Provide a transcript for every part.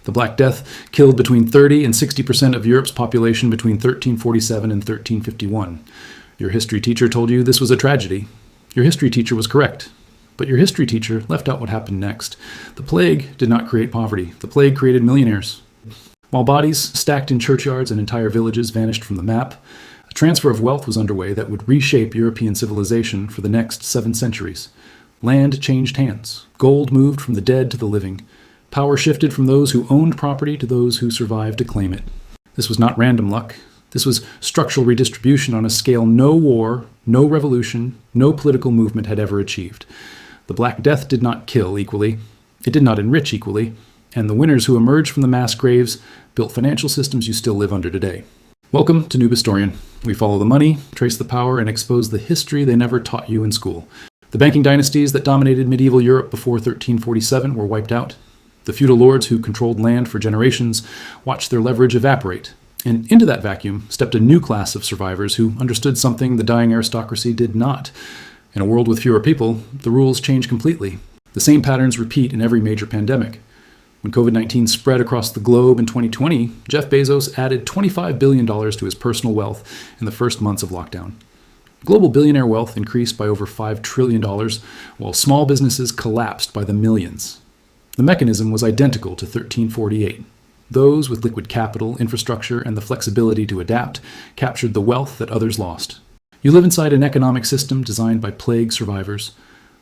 The Black Death killed between 30 and 60% of Europe's population between 1347 and 1351. Your history teacher told you this was a tragedy. Your history teacher was correct. But your history teacher left out what happened next. The plague did not create poverty. The plague created millionaires. While bodies stacked in churchyards and entire villages vanished from the map, a transfer of wealth was underway that would reshape European civilization for the next 7 centuries. Land changed hands. Gold moved from the dead to the living. Power shifted from those who owned property to those who survived to claim it. This was not random luck. This was structural redistribution on a scale no war, no revolution, no political movement had ever achieved. The Black Death did not kill equally. It did not enrich equally. And the winners who emerged from the mass graves built financial systems you still live under today. Welcome to Noob Historian. We follow the money, trace the power, and expose the history they never taught you in school. The banking dynasties that dominated medieval Europe before 1347 were wiped out. The feudal lords who controlled land for generations watched their leverage evaporate. And into that vacuum stepped a new class of survivors who understood something the dying aristocracy did not. In a world with fewer people, the rules change completely. The same patterns repeat in every major pandemic. When COVID-19 spread across the globe in 2020, Jeff Bezos added $25 billion to his personal wealth in the first months of lockdown. Global billionaire wealth increased by over $5 trillion, while small businesses collapsed by the millions. The mechanism was identical to 1348. Those with liquid capital, infrastructure, and the flexibility to adapt captured the wealth that others lost. You live inside an economic system designed by plague survivors.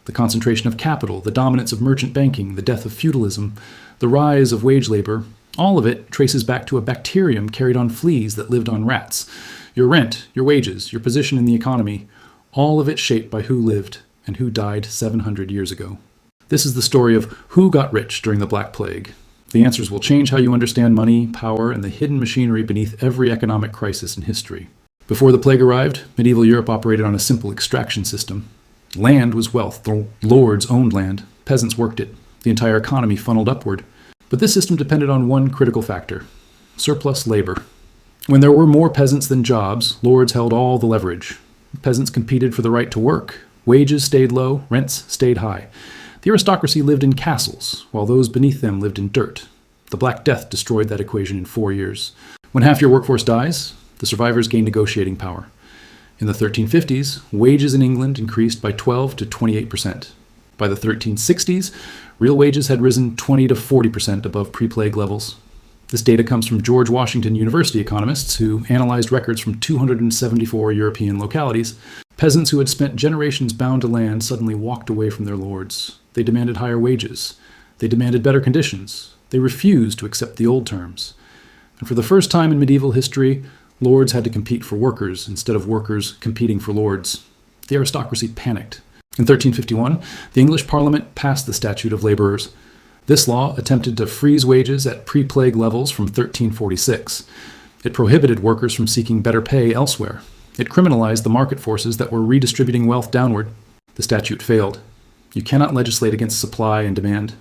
The concentration of capital, the dominance of merchant banking, the death of feudalism, the rise of wage labor, all of it traces back to a bacterium carried on fleas that lived on rats. Your rent, your wages, your position in the economy, all of it shaped by who lived and who died 700 years ago. This is the story of who got rich during the Black Plague. The answers will change how you understand money, power, and the hidden machinery beneath every economic crisis in history. Before the plague arrived, medieval Europe operated on a simple extraction system. Land was wealth. The lords owned land. Peasants worked it. The entire economy funneled upward. But this system depended on one critical factor: surplus labor. When there were more peasants than jobs, lords held all the leverage. Peasants competed for the right to work. Wages stayed low. Rents stayed high. The aristocracy lived in castles, while those beneath them lived in dirt. The Black Death destroyed that equation in 4 years. When half your workforce dies, the survivors gain negotiating power. In the 1350s, wages in England increased by 12 to 28%. By the 1360s, real wages had risen 20 to 40% above pre-plague levels. This data comes from George Washington University economists who analyzed records from 274 European localities. Peasants who had spent generations bound to land suddenly walked away from their lords. They demanded higher wages. They demanded better conditions. They refused to accept the old terms. And for the first time in medieval history, lords had to compete for workers instead of workers competing for lords. The aristocracy panicked. In 1351, the English Parliament passed the Statute of Labourers. This law attempted to freeze wages at pre-plague levels from 1346. It prohibited workers from seeking better pay elsewhere. It criminalized the market forces that were redistributing wealth downward. The statute failed. You cannot legislate against supply and demand.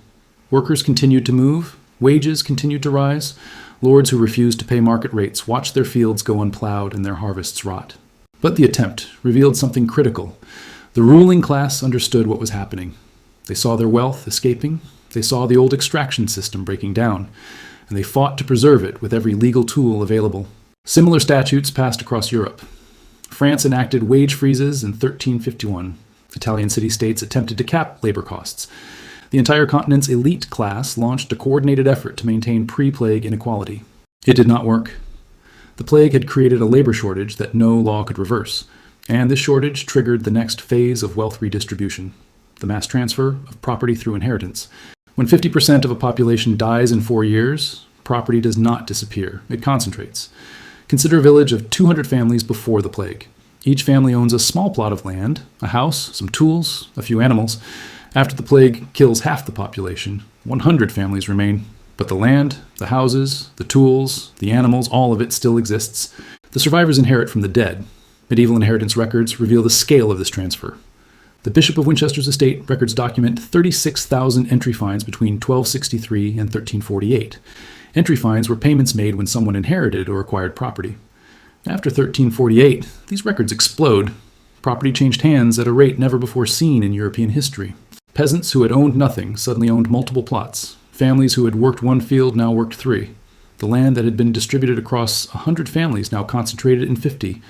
Workers continued to move. Wages continued to rise. Lords who refused to pay market rates watched their fields go unplowed and their harvests rot. But the attempt revealed something critical. The ruling class understood what was happening. They saw their wealth escaping. They saw the old extraction system breaking down. And they fought to preserve it with every legal tool available. Similar statutes passed across Europe. France enacted wage freezes in 1351. Italian city-states attempted to cap labor costs. The entire continent's elite class launched a coordinated effort to maintain pre-plague inequality. It did not work. The plague had created a labor shortage that no law could reverse, and this shortage triggered the next phase of wealth redistribution, the mass transfer of property through inheritance. When 50% of a population dies in 4 years, property does not disappear, it concentrates. Consider a village of 200 families before the plague. Each family owns a small plot of land, a house, some tools, a few animals. After the plague kills half the population, 100 families remain. But the land, the houses, the tools, the animals, all of it still exists. The survivors inherit from the dead. Medieval inheritance records reveal the scale of this transfer. The Bishop of Winchester's estate records document 36,000 entry fines between 1263 and 1348. Entry fines were payments made when someone inherited or acquired property. After 1348, these records explode. Property changed hands at a rate never before seen in European history. Peasants who had owned nothing suddenly owned multiple plots. Families who had worked one field now worked three. The land that had been distributed across 100 families now concentrated in 50.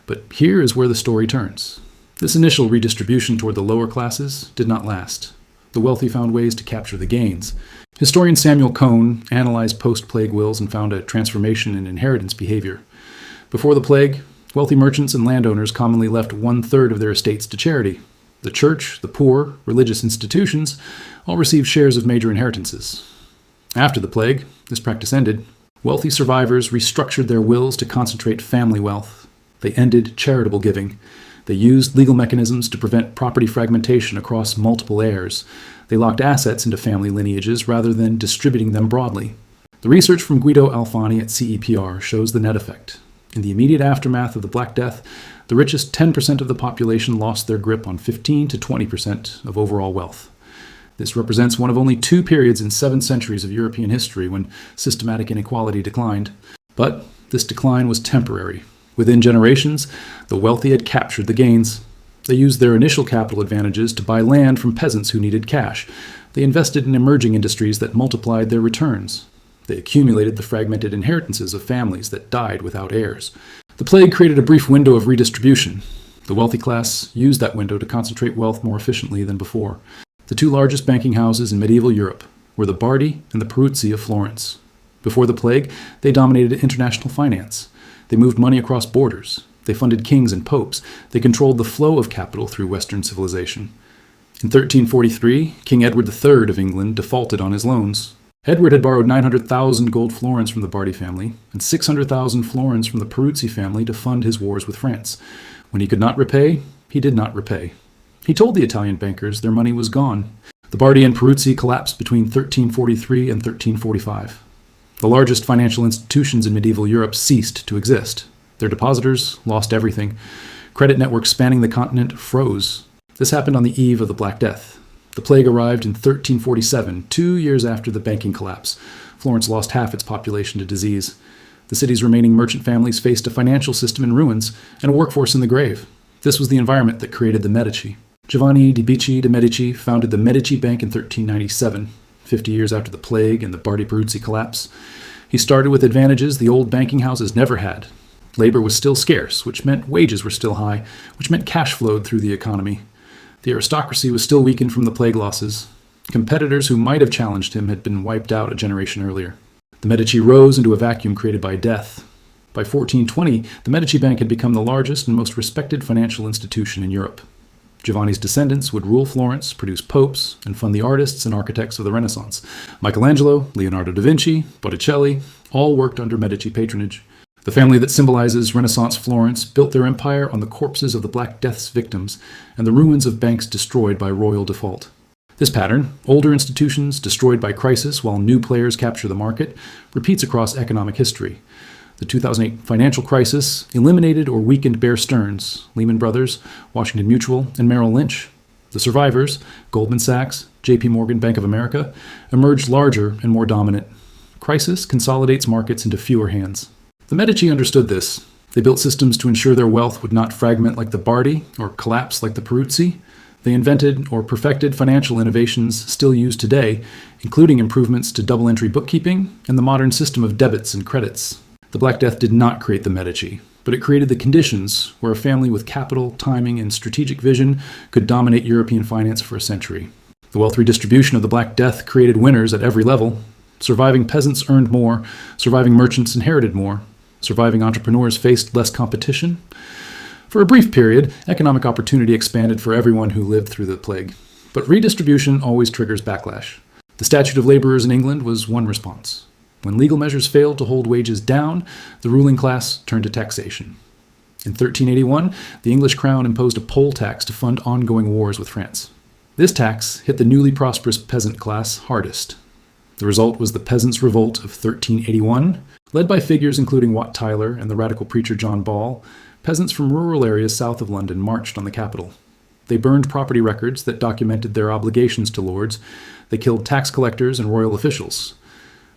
But here is where the story turns. This initial redistribution toward the lower classes did not last. The wealthy found ways to capture the gains. Historian Samuel Cohn analyzed post-plague wills and found a transformation in inheritance behavior. Before the plague, wealthy merchants and landowners commonly left 1/3 of their estates to charity. The church, the poor, religious institutions all received shares of major inheritances. After the plague, this practice ended. Wealthy survivors restructured their wills to concentrate family wealth. They ended charitable giving. They used legal mechanisms to prevent property fragmentation across multiple heirs. They locked assets into family lineages rather than distributing them broadly. The research from Guido Alfani at CEPR shows the net effect. In the immediate aftermath of the Black Death, the richest 10% of the population lost their grip on 15 to 20% of overall wealth. This represents one of only 2 periods in 7 centuries of European history when systematic inequality declined. But this decline was temporary. Within generations, the wealthy had captured the gains. They used their initial capital advantages to buy land from peasants who needed cash. They invested in emerging industries that multiplied their returns. They accumulated the fragmented inheritances of families that died without heirs. The plague created a brief window of redistribution. The wealthy class used that window to concentrate wealth more efficiently than before. The 2 largest banking houses in medieval Europe were the Bardi and the Peruzzi of Florence. Before the plague, they dominated international finance. They moved money across borders. They funded kings and popes. They controlled the flow of capital through Western civilization. In 1343, King Edward III of England defaulted on his loans. Edward had borrowed 900,000 gold florins from the Bardi family and 600,000 florins from the Peruzzi family to fund his wars with France. When he could not repay, he did not repay. He told the Italian bankers their money was gone. The Bardi and Peruzzi collapsed between 1343 and 1345. The largest financial institutions in medieval Europe ceased to exist. Their depositors lost everything. Credit networks spanning the continent froze. This happened on the eve of the Black Death. The plague arrived in 1347, 2 years after the banking collapse. Florence lost half its population to disease. The city's remaining merchant families faced a financial system in ruins and a workforce in the grave. This was the environment that created the Medici. Giovanni de Medici founded the Medici Bank in 1397, 50 years after the plague and the Bardi-Peruzzi collapse. He started with advantages the old banking houses never had. Labor was still scarce, which meant wages were still high, which meant cash flowed through the economy. The aristocracy was still weakened from the plague losses. Competitors who might have challenged him had been wiped out a generation earlier. The Medici rose into a vacuum created by death. By 1420, the Medici Bank had become the largest and most respected financial institution in Europe. Giovanni's descendants would rule Florence, produce popes, and fund the artists and architects of the Renaissance. Michelangelo, Leonardo da Vinci, Botticelli, all worked under Medici patronage. The family that symbolizes Renaissance Florence built their empire on the corpses of the Black Death's victims and the ruins of banks destroyed by royal default. This pattern, older institutions destroyed by crisis while new players capture the market, repeats across economic history. The 2008 financial crisis eliminated or weakened Bear Stearns, Lehman Brothers, Washington Mutual, and Merrill Lynch. The survivors, Goldman Sachs, JP Morgan, Bank of America, emerged larger and more dominant. Crisis consolidates markets into fewer hands. The Medici understood this. They built systems to ensure their wealth would not fragment like the Bardi or collapse like the Peruzzi. They invented or perfected financial innovations still used today, including improvements to double-entry bookkeeping and the modern system of debits and credits. The Black Death did not create the Medici, but it created the conditions where a family with capital, timing, and strategic vision could dominate European finance for a century. The wealth redistribution of the Black Death created winners at every level. Surviving peasants earned more, surviving merchants inherited more, surviving entrepreneurs faced less competition. For a brief period, economic opportunity expanded for everyone who lived through the plague. But redistribution always triggers backlash. The Statute of Laborers in England was one response. When legal measures failed to hold wages down, the ruling class turned to taxation. In 1381, the English crown imposed a poll tax to fund ongoing wars with France. This tax hit the newly prosperous peasant class hardest. The result was the Peasants' Revolt of 1381. Led by figures including Wat Tyler and the radical preacher John Ball, peasants from rural areas south of London marched on the capital. They burned property records that documented their obligations to lords. They killed tax collectors and royal officials.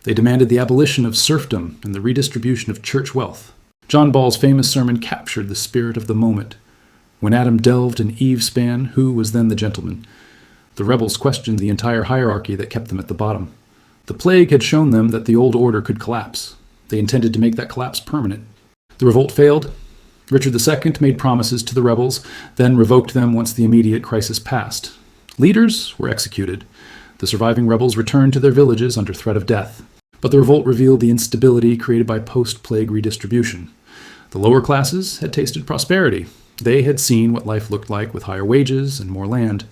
They demanded the abolition of serfdom and the redistribution of church wealth. John Ball's famous sermon captured the spirit of the moment. When Adam delved and Eve span, who was then the gentleman? The rebels questioned the entire hierarchy that kept them at the bottom. The plague had shown them that the old order could collapse. They intended to make that collapse permanent. The revolt failed. Richard II made promises to the rebels, then revoked them once the immediate crisis passed. Leaders were executed. The surviving rebels returned to their villages under threat of death. But the revolt revealed the instability created by post-plague redistribution. The lower classes had tasted prosperity. They had seen what life looked like with higher wages and more land.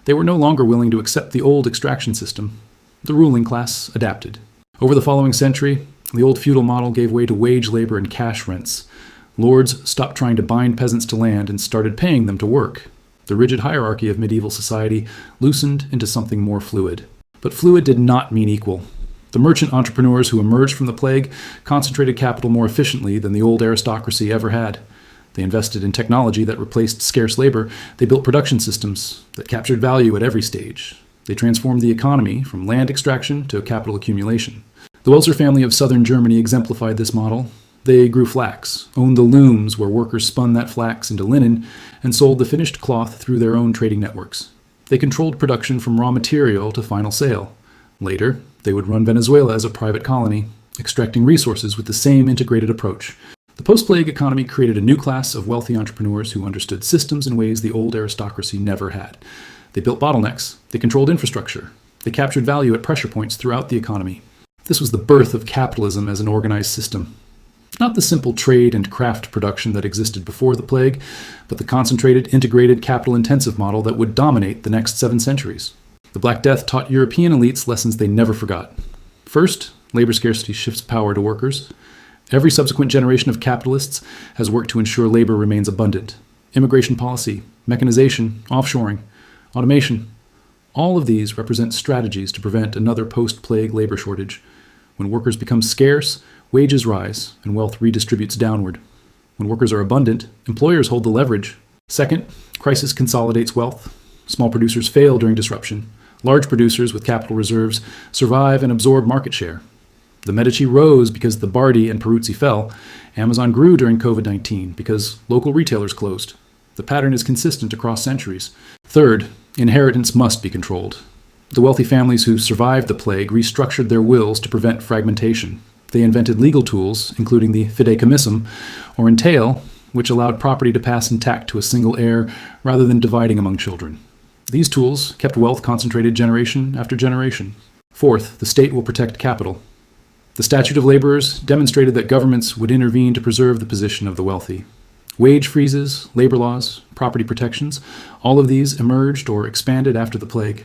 They were no longer willing to accept the old extraction system. The ruling class adapted. Over the following century, the old feudal model gave way to wage labor and cash rents. Lords stopped trying to bind peasants to land and started paying them to work. The rigid hierarchy of medieval society loosened into something more fluid. But fluid did not mean equal. The merchant entrepreneurs who emerged from the plague concentrated capital more efficiently than the old aristocracy ever had. They invested in technology that replaced scarce labor. They built production systems that captured value at every stage. They transformed the economy from land extraction to capital accumulation. The Welser family of southern Germany exemplified this model. They grew flax, owned the looms where workers spun that flax into linen, and sold the finished cloth through their own trading networks. They controlled production from raw material to final sale. Later, they would run Venezuela as a private colony, extracting resources with the same integrated approach. The post-plague economy created a new class of wealthy entrepreneurs who understood systems in ways the old aristocracy never had. They built bottlenecks. They controlled infrastructure. They captured value at pressure points throughout the economy. This was the birth of capitalism as an organized system. Not the simple trade and craft production that existed before the plague, but the concentrated, integrated, capital-intensive model that would dominate the next 7 centuries. The Black Death taught European elites lessons they never forgot. First, labor scarcity shifts power to workers. Every subsequent generation of capitalists has worked to ensure labor remains abundant. Immigration policy, mechanization, offshoring, automation, all of these represent strategies to prevent another post-plague labor shortage. When workers become scarce, wages rise and wealth redistributes downward. When workers are abundant, employers hold the leverage. Second, crisis consolidates wealth. Small producers fail during disruption. Large producers with capital reserves survive and absorb market share. The Medici rose because the Bardi and Peruzzi fell. Amazon grew during COVID-19 because local retailers closed. The pattern is consistent across centuries. Third, inheritance must be controlled. The wealthy families who survived the plague restructured their wills to prevent fragmentation. They invented legal tools, including the fideicomissum, or entail, which allowed property to pass intact to a single heir rather than dividing among children. These tools kept wealth concentrated generation after generation. Fourth, the state will protect capital. The Statute of Laborers demonstrated that governments would intervene to preserve the position of the wealthy. Wage freezes, labor laws, property protections, all of these emerged or expanded after the plague.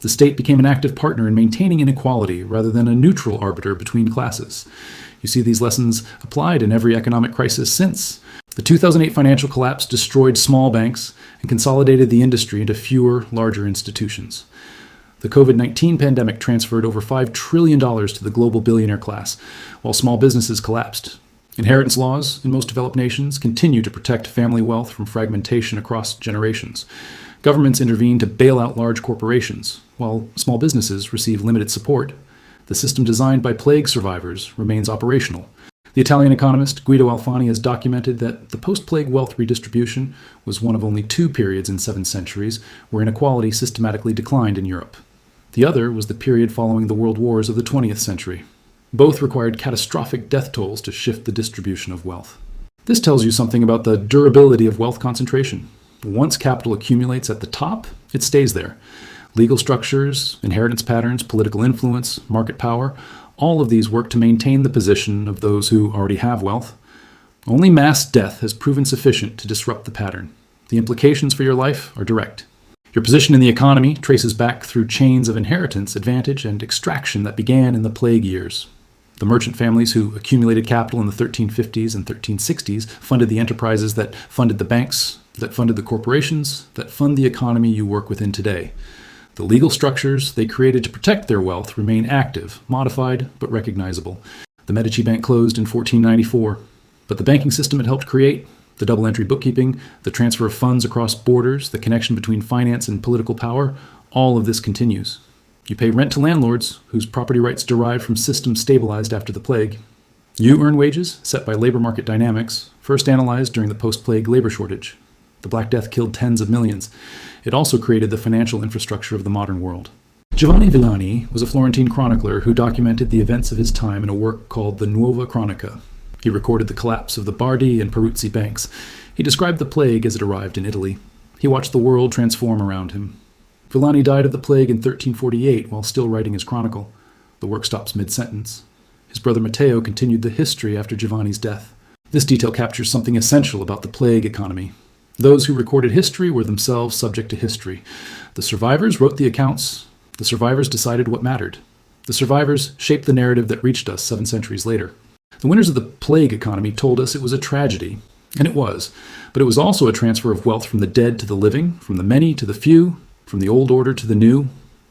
The state became an active partner in maintaining inequality rather than a neutral arbiter between classes. You see these lessons applied in every economic crisis since. The 2008 financial collapse destroyed small banks and consolidated the industry into fewer, larger institutions. The COVID-19 pandemic transferred over $5 trillion to the global billionaire class, while small businesses collapsed. Inheritance laws in most developed nations continue to protect family wealth from fragmentation across generations. Governments intervene to bail out large corporations, while small businesses receive limited support. The system designed by plague survivors remains operational. The Italian economist Guido Alfani has documented that the post-plague wealth redistribution was one of only 2 periods in 7 centuries where inequality systematically declined in Europe. The other was the period following the world wars of the 20th century. Both required catastrophic death tolls to shift the distribution of wealth. This tells you something about the durability of wealth concentration. Once capital accumulates at the top, it stays there. Legal structures, inheritance patterns, political influence, market power, all of these work to maintain the position of those who already have wealth. Only mass death has proven sufficient to disrupt the pattern. The implications for your life are direct. Your position in the economy traces back through chains of inheritance, advantage, and extraction that began in the plague years. The merchant families who accumulated capital in the 1350s and 1360s funded the enterprises that funded the banks, that funded the corporations, that fund the economy you work within today. The legal structures they created to protect their wealth remain active, modified, but recognizable. The Medici Bank closed in 1494, but the banking system it helped create, the double-entry bookkeeping, the transfer of funds across borders, the connection between finance and political power, all of this continues. You pay rent to landlords whose property rights derive from systems stabilized after the plague. You earn wages set by labor market dynamics, first analyzed during the post-plague labor shortage. The Black Death killed tens of millions. It also created the financial infrastructure of the modern world. Giovanni Villani was a Florentine chronicler who documented the events of his time in a work called the Nuova Cronica. He recorded the collapse of the Bardi and Peruzzi banks. He described the plague as it arrived in Italy. He watched the world transform around him. Villani died of the plague in 1348 while still writing his chronicle. The work stops mid-sentence. His brother Matteo continued the history after Giovanni's death. This detail captures something essential about the plague economy. Those who recorded history were themselves subject to history. The survivors wrote the accounts. The survivors decided what mattered. The survivors shaped the narrative that reached us 7 centuries later. The winners of the plague economy told us it was a tragedy, and it was. But it was also a transfer of wealth from the dead to the living, from the many to the few, from the old order to the new.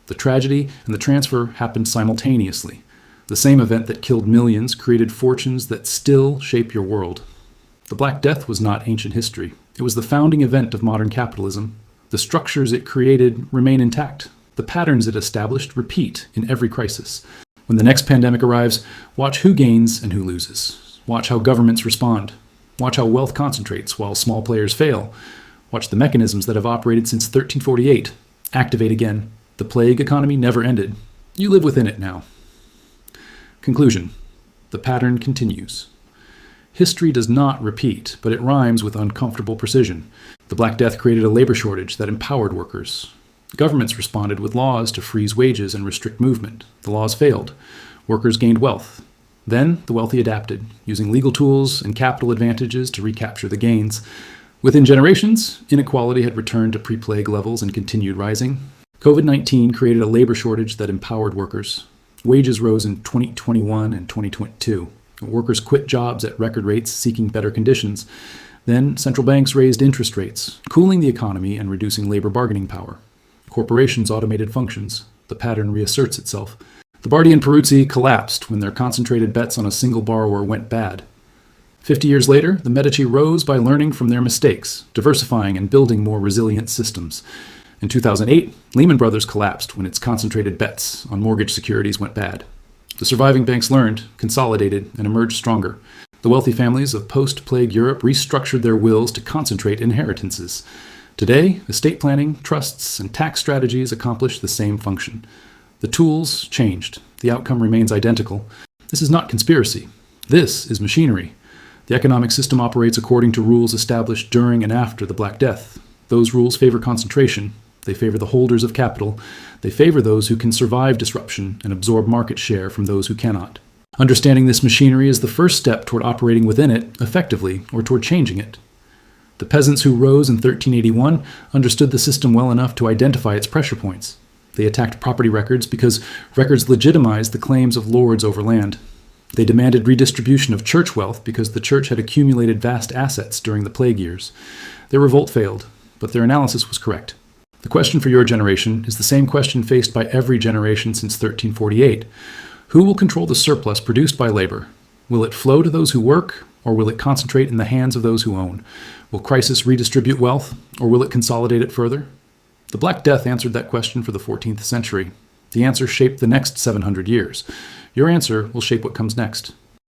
The tragedy and the transfer happened simultaneously. The same event that killed millions created fortunes that still shape your world. The Black Death was not ancient history. It was the founding event of modern capitalism. The structures it created remain intact. The patterns it established repeat in every crisis. When the next pandemic arrives, watch who gains and who loses. Watch how governments respond. Watch how wealth concentrates while small players fail. Watch the mechanisms that have operated since 1348 activate again. The plague economy never ended. You live within it now. Conclusion. The pattern continues. History does not repeat, but it rhymes with uncomfortable precision. The Black Death created a labor shortage that empowered workers. Governments responded with laws to freeze wages and restrict movement. The laws failed. Workers gained wealth. Then the wealthy adapted, using legal tools and capital advantages to recapture the gains. Within generations, inequality had returned to pre-plague levels and continued rising. COVID-19 created a labor shortage that empowered workers. Wages rose in 2021 and 2022. Workers quit jobs at record rates, seeking better conditions. Then central banks raised interest rates, cooling the economy and reducing labor bargaining power. Corporations automated functions. The pattern reasserts itself. The Bardi and Peruzzi collapsed when their concentrated bets on a single borrower went bad. 50 years later, the Medici rose by learning from their mistakes, diversifying and building more resilient systems. In 2008, Lehman Brothers collapsed when its concentrated bets on mortgage securities went bad. The surviving banks learned, consolidated, and emerged stronger. The wealthy families of post-plague Europe restructured their wills to concentrate inheritances. Today, estate planning, trusts, and tax strategies accomplish the same function. The tools changed. The outcome remains identical. This is not conspiracy. This is machinery. The economic system operates according to rules established during and after the Black Death. Those rules favor concentration. They favor the holders of capital. They favor those who can survive disruption and absorb market share from those who cannot. Understanding this machinery is the first step toward operating within it effectively or toward changing it. The peasants who rose in 1381 understood the system well enough to identify its pressure points. They attacked property records because records legitimized the claims of lords over land. They demanded redistribution of church wealth because the church had accumulated vast assets during the plague years. Their revolt failed, but their analysis was correct. The question for your generation is the same question faced by every generation since 1348. Who will control the surplus produced by labor? Will it flow to those who work, or will it concentrate in the hands of those who own? Will crisis redistribute wealth, or will it consolidate it further? The Black Death answered that question for the 14th century. The answer shaped the next 700 years. Your answer will shape what comes next.